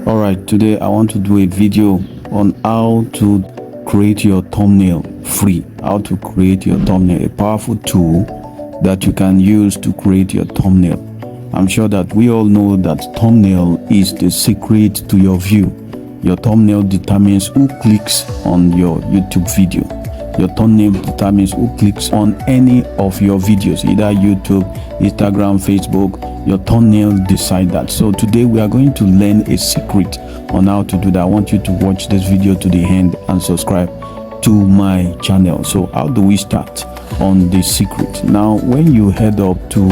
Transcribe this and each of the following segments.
Alright, today I want to do a video on how to create your thumbnail free. How to create your thumbnail, a powerful tool that you can use to create your thumbnail. I'm sure that we all know that thumbnail is the secret to your view. Your thumbnail determines who clicks on your YouTube video. Your thumbnail determines who clicks on any of your videos, either YouTube, Instagram, Facebook. Your thumbnail decide that. So today we are going to learn a secret on how to do that. I want you to watch this video to the end and subscribe to my channel. So how do we start on the secret? Now when you head up to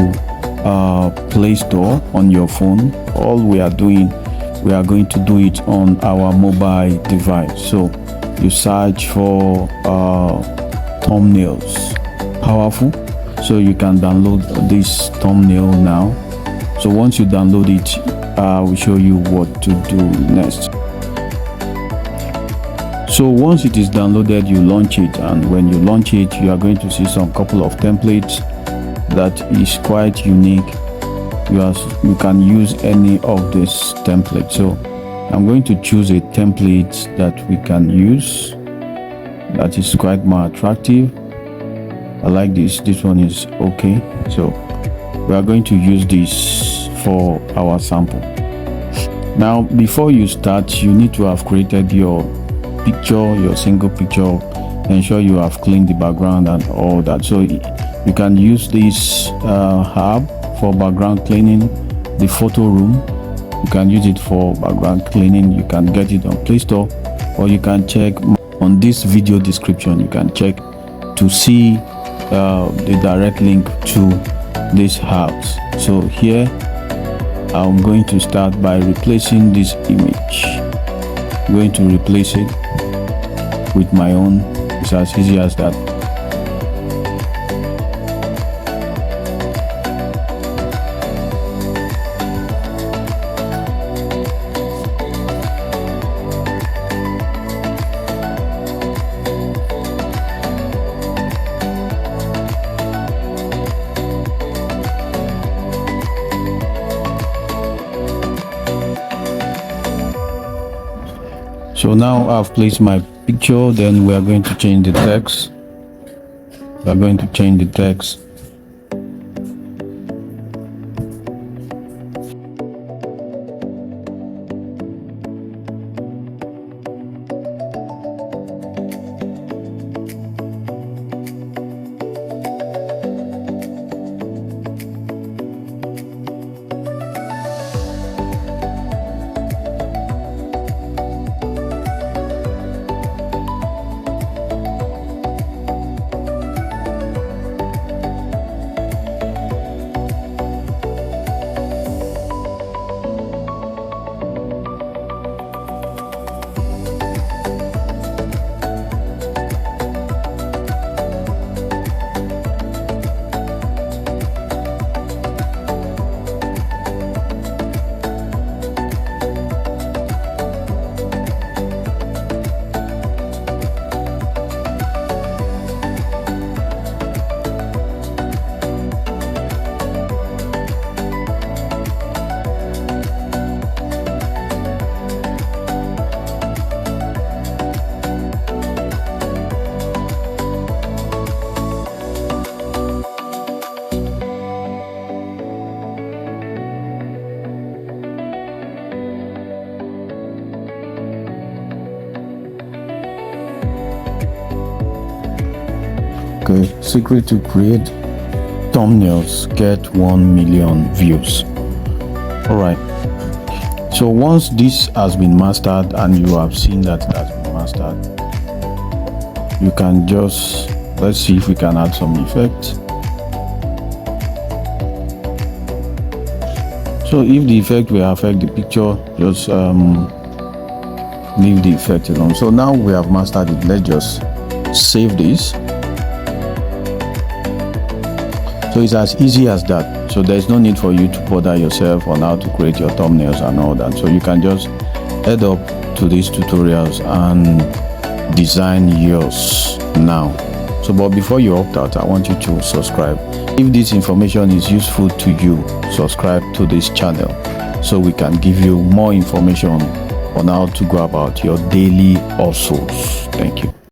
Play Store on your phone, all we are going to do it on our mobile device. So you search for thumbnails powerful, so you can download this thumbnail now. So once you download it, I will show you what to do next. So once it is downloaded, you launch it, and when you launch it, you are going to see some couple of templates that is quite unique. You can use any of this template. So I'm going to choose a template that we can use that is quite more attractive. I like this one is okay. So we are going to use this for our sample. Now before you start, you need to have created your picture, your single picture. Ensure you have cleaned the background and all that. So you can use this hub for background cleaning, the photo room. You can use it for background cleaning. You can get it on Play Store, or you can check on this video description. You can check to see the direct link to this house. So here I'm going to start by replacing this image. I'm going to replace it with my own. It's as easy as that. So now I've placed my picture, then we are going to change the text. We are going to change the text. Okay, secret to create thumbnails get 1 million views. Alright, so once this has been mastered and you have seen that it has been mastered, you can just, let's see if we can add some effect. So if the effect will affect the picture, just leave the effect alone. So now we have mastered it. Let's just save this. So it's as easy as that. So there's no need for you to bother yourself on how to create your thumbnails and all that. So you can just head up to these tutorials and design yours now. So but before you opt out, I want you to subscribe. If this information is useful to you, subscribe to this channel. so we can give you more information on how to go about your daily hustles. Thank you.